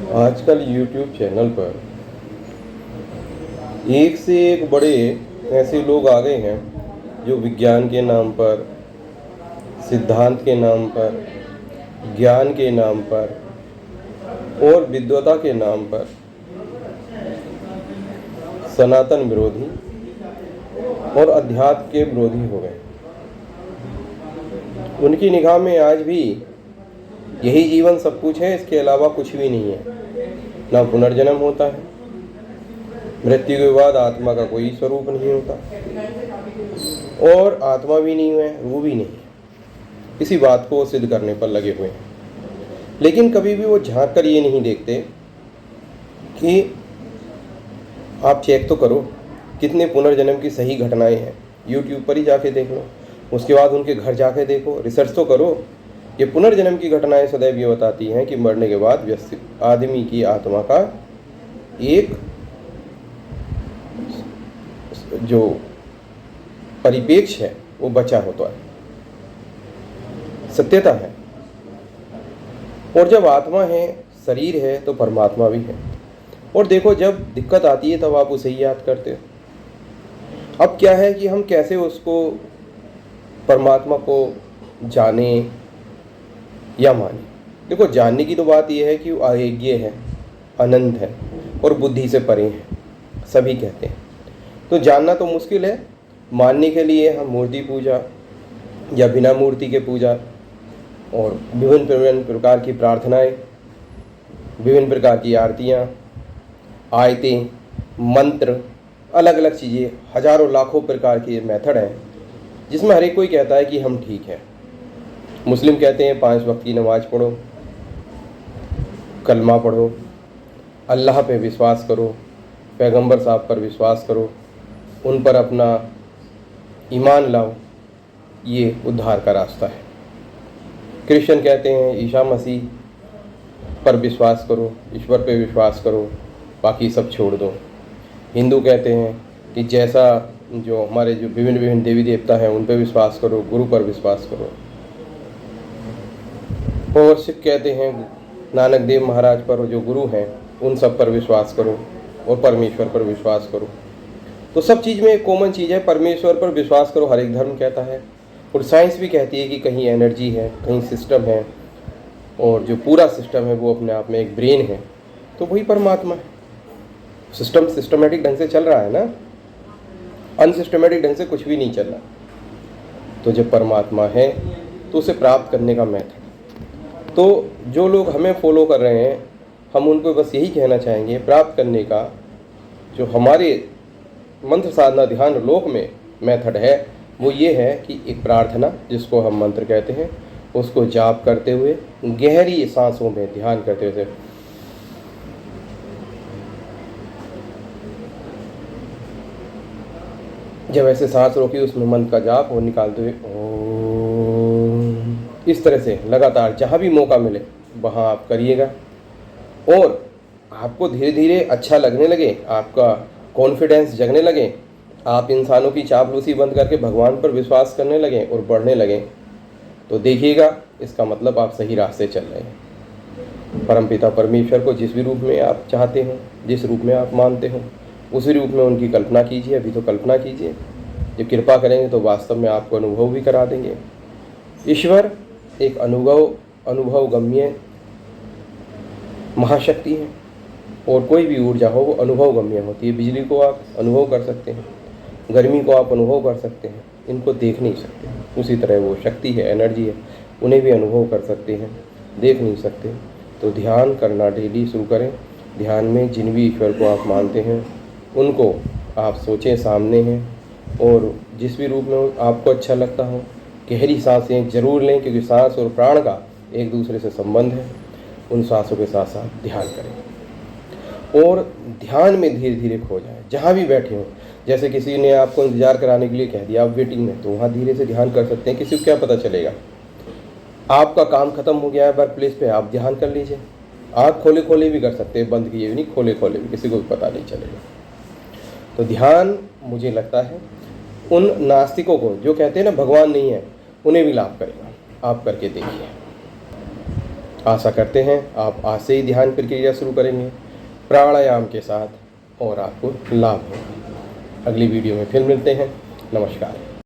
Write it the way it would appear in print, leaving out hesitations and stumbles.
आजकल YouTube channel पर एक से एक बड़े ऐसे लोग आ गए हैं जो विज्ञान के नाम पर, सिद्धांत के नाम पर, ज्ञान के नाम पर और विद्वता के नाम पर सनातन विरोधी और अध्यात्म के विरोधी हो गए। उनकी निगाह में आज भी यही जीवन सब कुछ है, इसके अलावा कुछ भी नहीं है। ना पुनर्जन्म होता है, मृत्यु के बाद आत्मा का कोई स्वरूप नहीं होता और आत्मा भी नहीं है, रूह भी नहीं है। इसी बात को सिद्ध करने पर लगे हुए हैं, लेकिन कभी भी वो झांक कर ये नहीं देखते कि आप चेक तो करो कितने पुनर्जन्म की सही घटनाएं हैं। यूट्यूब पर ही जाके देख लो, उसके बाद उनके घर जाके देखो, रिसर्च तो करो। ये पुनर्जन्म की घटनाएं सदैव ये बताती हैं कि मरने के बाद आदमी की आत्मा का एक जो परिपेक्ष है वो बचा होता है, सत्यता है। और जब आत्मा है, शरीर है, तो परमात्मा भी है। और देखो, जब दिक्कत आती है तब आप उसे ही याद करते हो। अब क्या है कि हम कैसे उसको, परमात्मा को जाने या माने। देखो, जानने की तो बात यह है कि वो अयज्ञ है, अनंत है और बुद्धि से परे है, सभी कहते हैं। तो जानना तो मुश्किल है। मानने के लिए हम मूर्ति पूजा या बिना मूर्ति के पूजा और विभिन्न प्रकार की प्रार्थनाएं, विभिन्न प्रकार की आरतियाँ, आयतें, मंत्र, अलग अलग चीज़ें, हजारों लाखों प्रकार के मेथड हैं जिसमें हर एक कोई कहता है कि हम ठीक है। मुस्लिम कहते हैं 5 वक्त की नमाज पढ़ो, कलमा पढ़ो, अल्लाह पे विश्वास करो, पैगंबर साहब पर विश्वास करो, उन पर अपना ईमान लाओ, ये उद्धार का रास्ता है। क्रिश्चियन कहते हैं ईसा मसीह पर विश्वास करो, ईश्वर पे विश्वास करो, बाकी सब छोड़ दो। हिंदू कहते हैं कि जैसा जो हमारे जो विभिन्न देवी देवता हैं उन पर विश्वास करो, गुरु पर विश्वास करो। और सिख कहते हैं नानक देव महाराज पर जो गुरु हैं उन सब पर विश्वास करो और परमेश्वर पर विश्वास करो। तो सब चीज़ में एक कॉमन चीज़ है, परमेश्वर पर विश्वास करो, हर एक धर्म कहता है। और साइंस भी कहती है कि कहीं एनर्जी है, कहीं सिस्टम है, और जो पूरा सिस्टम है वो अपने आप में एक ब्रेन है, तो वही परमात्मा है। सिस्टम सिस्टमेटिक ढंग से चल रहा है ना, अनसिस्टमेटिक ढंग से कुछ भी नहीं चल रहा। तो जब परमात्मा है तो उसे प्राप्त करने का मेथड, तो जो लोग हमें फॉलो कर रहे हैं, हम उनको बस यही कहना चाहेंगे, प्राप्त करने का जो हमारे मंत्र साधना ध्यान लोक में मेथड है वो ये है कि एक प्रार्थना, जिसको हम मंत्र कहते हैं, उसको जाप करते हुए गहरी सांसों में ध्यान करते हुए, जब ऐसे सांस रोकी उसमें मंत्र का जाप और निकालते हुए ओम, इस तरह से लगातार जहाँ भी मौका मिले वहाँ आप करिएगा। और आपको धीरे धीरे अच्छा लगने लगे, आपका कॉन्फिडेंस जगने लगे, आप इंसानों की चापलूसी बंद करके भगवान पर विश्वास करने लगें और बढ़ने लगें, तो देखिएगा इसका मतलब आप सही रास्ते चल रहे हैं। परमपिता परमेश्वर को जिस भी रूप में आप चाहते हो, जिस रूप में आप मानते हो, उसी रूप में उनकी कल्पना कीजिए। अभी तो कल्पना कीजिए, जब कृपा करेंगे तो वास्तव में आपको अनुभव भी करा देंगे। ईश्वर एक अनुभव गम्य महाशक्ति है, और कोई भी ऊर्जा हो वो अनुभव गम्य होती है। बिजली को आप अनुभव कर सकते हैं, गर्मी को आप अनुभव कर सकते हैं, इनको देख नहीं सकते। उसी तरह वो शक्ति है, एनर्जी है, उन्हें भी अनुभव कर सकते हैं, देख नहीं सकते। तो ध्यान करना डेली शुरू करें। ध्यान में जिन भी ईश्वर को आप मानते हैं उनको आप सोचें सामने हैं, और जिस भी रूप में आपको अच्छा लगता हो, गहरी सांसें जरूर लें, क्योंकि सांस और प्राण का एक दूसरे से संबंध है। उन सांसों के साथ साथ ध्यान करें और ध्यान में धीरे धीरे खो जाए। जहाँ भी बैठे हो, जैसे किसी ने आपको इंतजार कराने के लिए कह दिया, आप वेटिंग में, तो वहाँ धीरे से ध्यान कर सकते हैं। किसी को क्या पता चलेगा, आपका काम खत्म हो गया है वर्क प्लेस पे, आप ध्यान कर लीजिए। आँख खोले खोले भी कर सकते हैं, बंद किए भी नहीं, खोले खोले भी, किसी को भी पता नहीं चलेगा। तो ध्यान मुझे लगता है उन नास्तिकों को जो कहते हैं ना भगवान नहीं है, उन्हें भी लाभ करेगा। आप करके देखिए, आशा करते हैं आप आज से ही ध्यान प्रक्रिया शुरू करेंगे प्राणायाम के साथ और आपको लाभ होगा। अगली वीडियो में फिर मिलते हैं। नमस्कार।